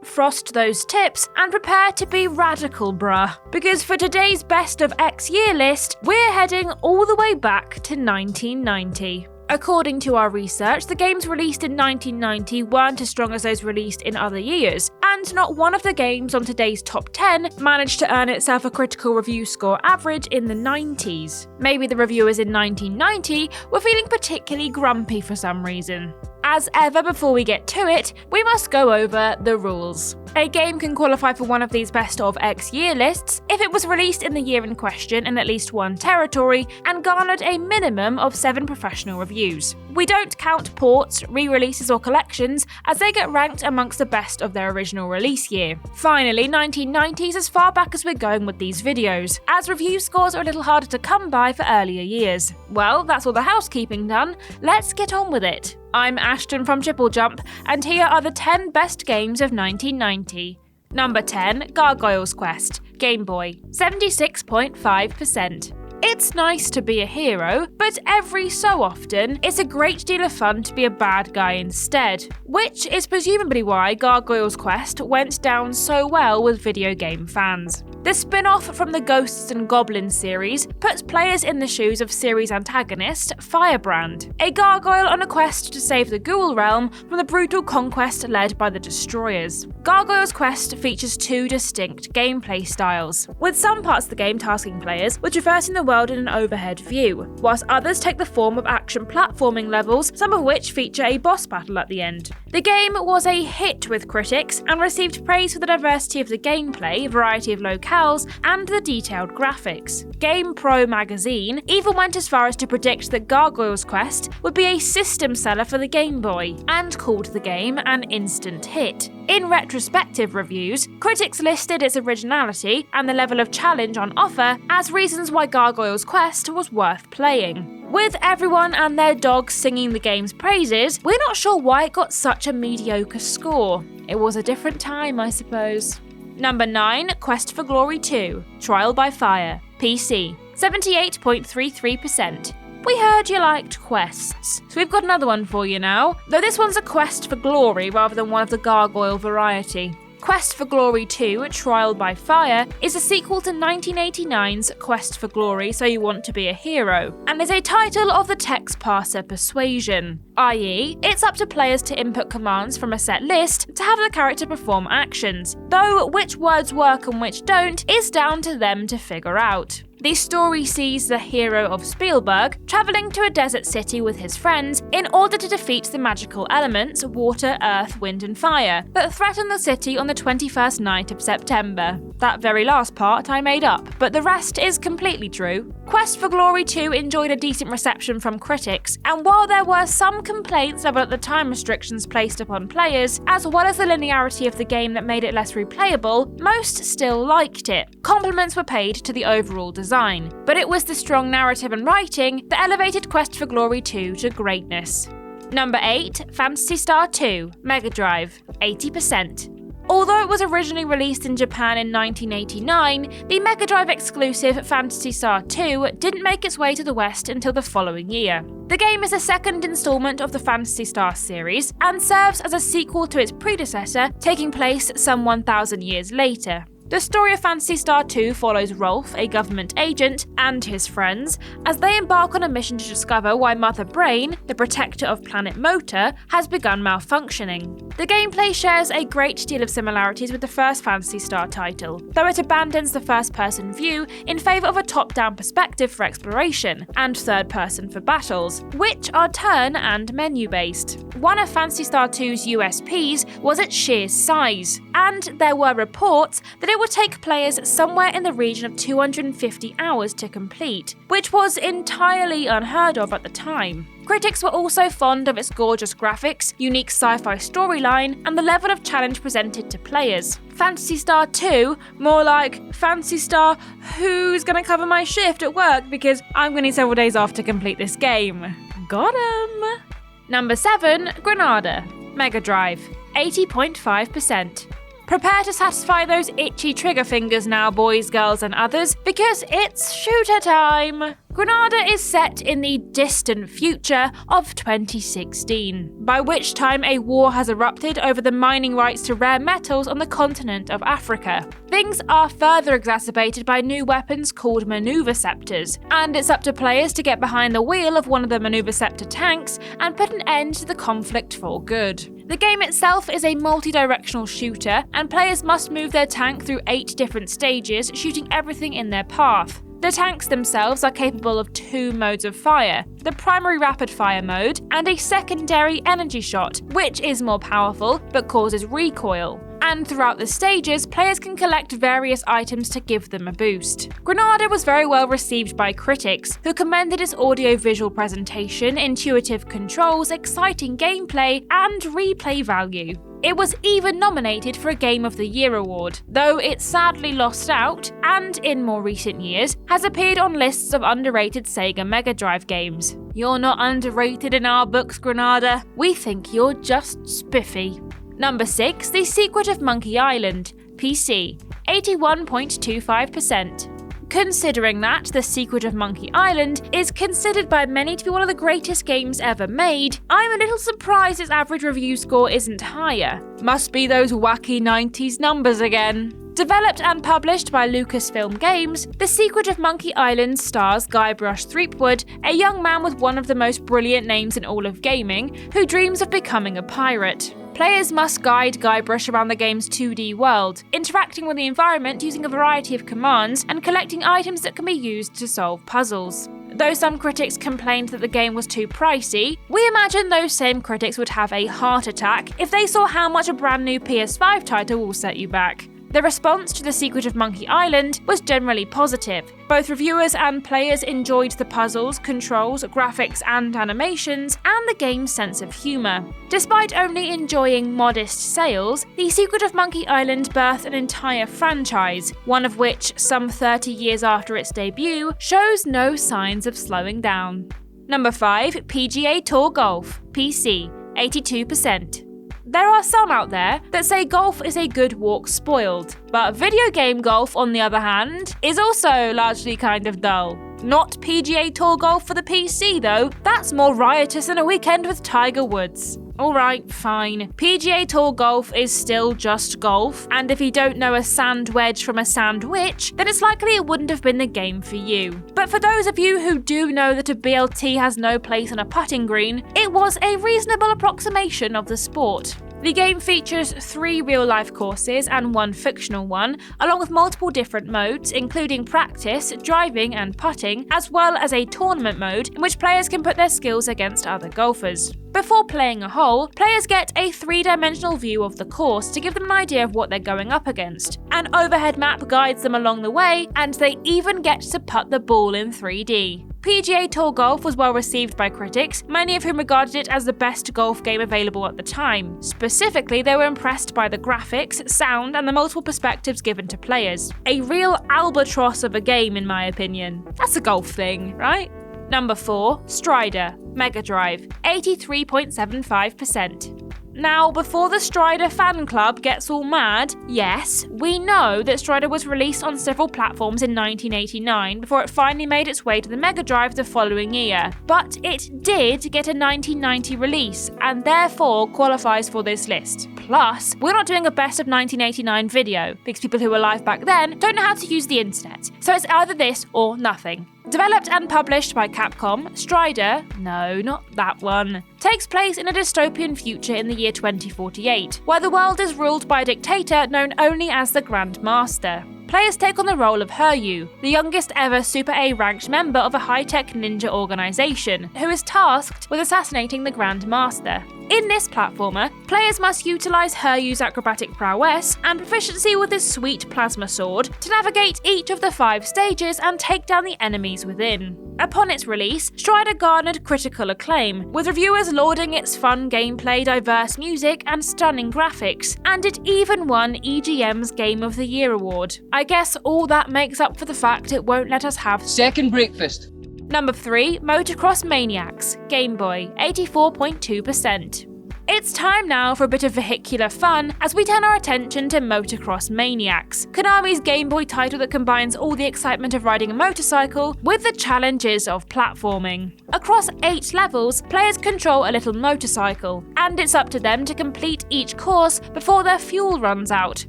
frost those tips and prepare to be radical, bruh. Because for today's best of X year list, we're heading all the way back to 1990. According to our research, the games released in 1990 weren't as strong as those released in other years, and not one of the games on today's top 10 managed to earn itself a critical review score average in the 90s. Maybe the reviewers in 1990 were feeling particularly grumpy for some reason. As ever, before we get to it, we must go over the rules. A game can qualify for one of these best of X year lists if it was released in the year in question in at least one territory and garnered a minimum of 7 professional reviews. We don't count ports, re-releases or collections as they get ranked amongst the best of their original release year. Finally, 1990s as far back as we're going with these videos, as review scores are a little harder to come by for earlier years. Well, that's all the housekeeping done, let's get on with it. I'm Ashton from TripleJump, and here are the 10 best games of 1990. Number 10, Gargoyle's Quest, Game Boy, 76.5%. It's nice to be a hero, but every so often, it's a great deal of fun to be a bad guy instead, which is presumably why Gargoyle's Quest went down so well with video game fans. The spin-off from the Ghosts and Goblins series puts players in the shoes of series antagonist Firebrand, a gargoyle on a quest to save the Ghoul realm from the brutal conquest led by the Destroyers. Gargoyle's Quest features 2 distinct gameplay styles, with some parts of the game tasking players with traversing the world in an overhead view, whilst others take the form of action platforming levels, some of which feature a boss battle at the end. The game was a hit with critics and received praise for the diversity of the gameplay, variety of locales, and the detailed graphics. GamePro magazine even went as far as to predict that Gargoyle's Quest would be a system seller for the Game Boy, and called the game an instant hit. In retrospective reviews, critics listed its originality and the level of challenge on offer as reasons why Gargoyle's Quest was worth playing. With everyone and their dogs singing the game's praises, we're not sure why it got such a mediocre score. It was a different time, I suppose. Number 9, Quest for Glory 2, Trial by Fire, PC, 78.33%. We heard you liked quests, so we've got another one for you now, though this one's a quest for glory rather than one of the Gargoyle variety. Quest for Glory 2, Trial by Fire, is a sequel to 1989's Quest for Glory So You Want to Be a Hero, and is a title of the text parser Persuasion, i.e., it's up to players to input commands from a set list to have the character perform actions, though which words work and which don't is down to them to figure out. The story sees the hero of Spielberg travelling to a desert city with his friends in order to defeat the magical elements water, earth, wind and fire that threaten the city on the 21st night of September. That very last part I made up, but the rest is completely true. Quest for Glory 2 enjoyed a decent reception from critics, and while there were some complaints about the time restrictions placed upon players, as well as the linearity of the game that made it less replayable, most still liked it. Compliments were paid to the overall design, but it was the strong narrative and writing that elevated Quest for Glory 2 to greatness. Number 8, Phantasy Star 2, Mega Drive, 80%. Although it was originally released in Japan in 1989, the Mega Drive exclusive Phantasy Star 2 didn't make its way to the West until the following year. The game is the second installment of the Phantasy Star series and serves as a sequel to its predecessor, taking place some 1,000 years later. The story of Phantasy Star 2 follows Rolf, a government agent, and his friends as they embark on a mission to discover why Mother Brain, the protector of planet Motor, has begun malfunctioning. The gameplay shares a great deal of similarities with the first Phantasy Star title, though it abandons the first-person view in favour of a top-down perspective for exploration, and third-person for battles, which are turn and menu-based. One of Phantasy Star 2's USPs was its sheer size, and there were reports that it would take players somewhere in the region of 250 hours to complete, which was entirely unheard of at the time. Critics were also fond of its gorgeous graphics, unique sci-fi storyline, and the level of challenge presented to players. Phantasy Star 2, more like Phantasy Star, who's gonna cover my shift at work because I'm gonna need several days off to complete this game. Got 'em! Number 7, Granada, Mega Drive, 80.5%. Prepare to satisfy those itchy trigger fingers now, boys, girls, and others, because it's shooter time! Granada is set in the distant future of 2016, by which time a war has erupted over the mining rights to rare metals on the continent of Africa. Things are further exacerbated by new weapons called Maneuverceptors, and it's up to players to get behind the wheel of one of the Maneuverceptor tanks and put an end to the conflict for good. The game itself is a multi-directional shooter, and players must move their tank through 8 different stages, shooting everything in their path. The tanks themselves are capable of 2 modes of fire, the primary rapid fire mode and a secondary energy shot, which is more powerful but causes recoil. And throughout the stages, players can collect various items to give them a boost. Granada was very well received by critics, who commended its audio-visual presentation, intuitive controls, exciting gameplay, and replay value. It was even nominated for a Game of the Year award, though it sadly lost out, and in more recent years, has appeared on lists of underrated Sega Mega Drive games. You're not underrated in our books, Granada. We think you're just spiffy. Number 6, The Secret of Monkey Island, PC, 81.25%. Considering that The Secret of Monkey Island is considered by many to be one of the greatest games ever made, I'm a little surprised its average review score isn't higher. Must be those wacky 90s numbers again. Developed and published by Lucasfilm Games, The Secret of Monkey Island stars Guybrush Threepwood, a young man with one of the most brilliant names in all of gaming, who dreams of becoming a pirate. Players must guide Guybrush around the game's 2D world, interacting with the environment using a variety of commands and collecting items that can be used to solve puzzles. Though some critics complained that the game was too pricey, we imagine those same critics would have a heart attack if they saw how much a brand new PS5 title will set you back. The response to The Secret of Monkey Island was generally positive. Both reviewers and players enjoyed the puzzles, controls, graphics and animations, and the game's sense of humour. Despite only enjoying modest sales, The Secret of Monkey Island birthed an entire franchise, one of which, some 30 years after its debut, shows no signs of slowing down. Number 5, PGA Tour Golf, PC, 82%. There are some out there that say golf is a good walk spoiled, but video game golf, on the other hand, is also largely kind of dull. Not PGA Tour Golf for the PC though, that's more riotous than a weekend with Tiger Woods. Alright, fine. PGA Tour Golf is still just golf, and if you don't know a sand wedge from a sandwich, then it's likely it wouldn't have been the game for you. But for those of you who do know that a BLT has no place on a putting green, it was a reasonable approximation of the sport. The game features 3 real-life courses and 1 fictional one, along with multiple different modes, including practice, driving and putting, as well as a tournament mode in which players can put their skills against other golfers. Before playing a hole, players get a 3-dimensional view of the course to give them an idea of what they're going up against. An overhead map guides them along the way, and they even get to putt the ball in 3D. PGA Tour Golf was well received by critics, many of whom regarded it as the best golf game available at the time. Specifically, they were impressed by the graphics, sound, and the multiple perspectives given to players. A real albatross of a game, in my opinion. That's a golf thing, right? Number 4, Strider, Mega Drive, 83.75%. Now, before the Strider fan club gets all mad, yes, we know that Strider was released on several platforms in 1989 before it finally made its way to the Mega Drive the following year. But it did get a 1990 release, and therefore qualifies for this list. Plus, we're not doing a best of 1989 video, because people who were alive back then don't know how to use the internet. So it's either this or nothing. Developed and published by Capcom, Strider, no, not that one, takes place in a dystopian future in the year 2048, where the world is ruled by a dictator known only as the Grand Master. Players take on the role of Hiryu, the youngest ever Super A ranked member of a high-tech ninja organization, who is tasked with assassinating the Grand Master. In this platformer, players must utilize Hiryu's acrobatic prowess and proficiency with his sweet plasma sword to navigate each of the 5 stages and take down the enemies within. Upon its release, Strider garnered critical acclaim, with reviewers lauding its fun gameplay, diverse music, and stunning graphics, and it even won EGM's Game of the Year award. I guess all that makes up for the fact it won't let us have second breakfast. Number 3, Motocross Maniacs, Game Boy, 84.2%. It's time now for a bit of vehicular fun as we turn our attention to Motocross Maniacs, Konami's Game Boy title that combines all the excitement of riding a motorcycle with the challenges of platforming. Across 8 levels, players control a little motorcycle, and it's up to them to complete each course before their fuel runs out,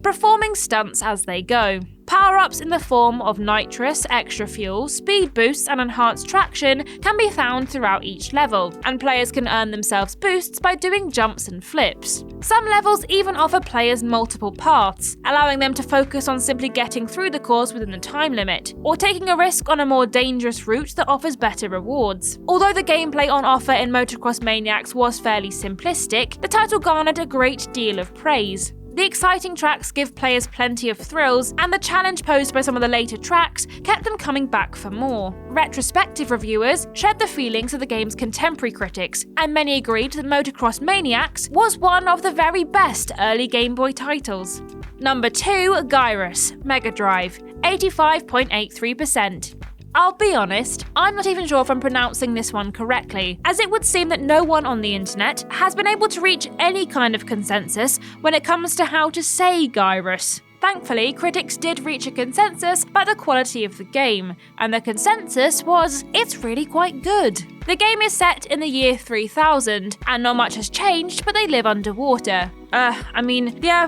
performing stunts as they go. Power-ups in the form of nitrous, extra fuel, speed boosts and enhanced traction can be found throughout each level, and players can earn themselves boosts by doing jumps and flips. Some levels even offer players multiple paths, allowing them to focus on simply getting through the course within the time limit, or taking a risk on a more dangerous route that offers better rewards. Although the gameplay on offer in Motocross Maniacs was fairly simplistic, the title garnered a great deal of praise. The exciting tracks give players plenty of thrills, and the challenge posed by some of the later tracks kept them coming back for more. Retrospective reviewers shared the feelings of the game's contemporary critics, and many agreed that Motocross Maniacs was one of the very best early Game Boy titles. Number 2, Gyros, Mega Drive, 85.83%. I'll be honest, I'm not even sure if I'm pronouncing this one correctly, as it would seem that no one on the internet has been able to reach any kind of consensus when it comes to how to say Gyros. Thankfully, critics did reach a consensus about the quality of the game, and the consensus was, it's really quite good. The game is set in the year 3000, and not much has changed, but they live underwater. The Earth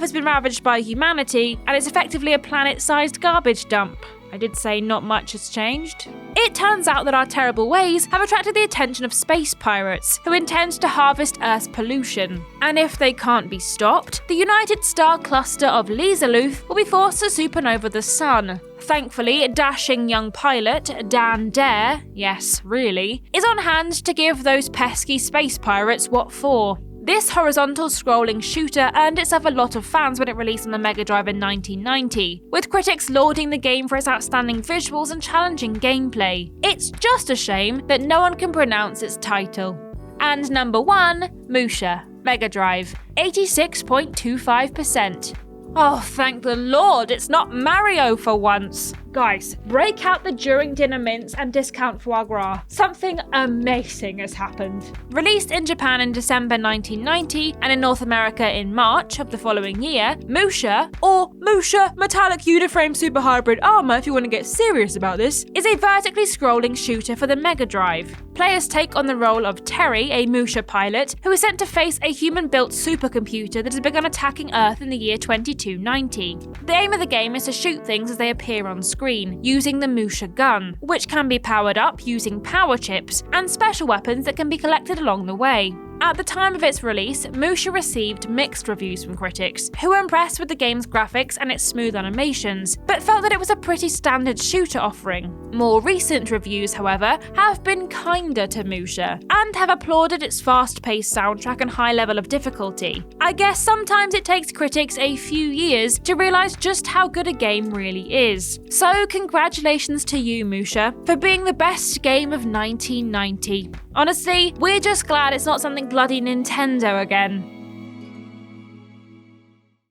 has been ravaged by humanity, and it's effectively a planet-sized garbage dump. I did say not much has changed. It turns out that our terrible ways have attracted the attention of space pirates, who intend to harvest Earth's pollution. And if they can't be stopped, the United Star cluster of Lizaluth will be forced to supernova the sun. Thankfully, dashing young pilot Dan Dare, yes, really, is on hand to give those pesky space pirates what for. This horizontal scrolling shooter earned itself a lot of fans when it released on the Mega Drive in 1990, with critics lauding the game for its outstanding visuals and challenging gameplay. It's just a shame that no one can pronounce its title. And number 1, Musha, Mega Drive, 86.25%. Oh, thank the Lord, it's not Mario for once. Guys, break out the during dinner mints and discount foie gras. Something amazing has happened. Released in Japan in December 1990 and in North America in March of the following year, Musha, or Musha Metallic Uniframe Super Hybrid Armor if you want to get serious about this, is a vertically scrolling shooter for the Mega Drive. Players take on the role of Terry, a Musha pilot, who is sent to face a human-built supercomputer that has begun attacking Earth in the year 2290. The aim of the game is to shoot things as they appear on screen, using the Musha gun, which can be powered up using power chips and special weapons that can be collected along the way. At the time of its release, Musha received mixed reviews from critics, who were impressed with the game's graphics and its smooth animations, but felt that it was a pretty standard shooter offering. More recent reviews, however, have been kinder to Musha, and have applauded its fast-paced soundtrack and high level of difficulty. I guess sometimes it takes critics a few years to realise just how good a game really is. So congratulations to you, Musha, for being the best game of 1990. Honestly, we're just glad it's not something bloody Nintendo again.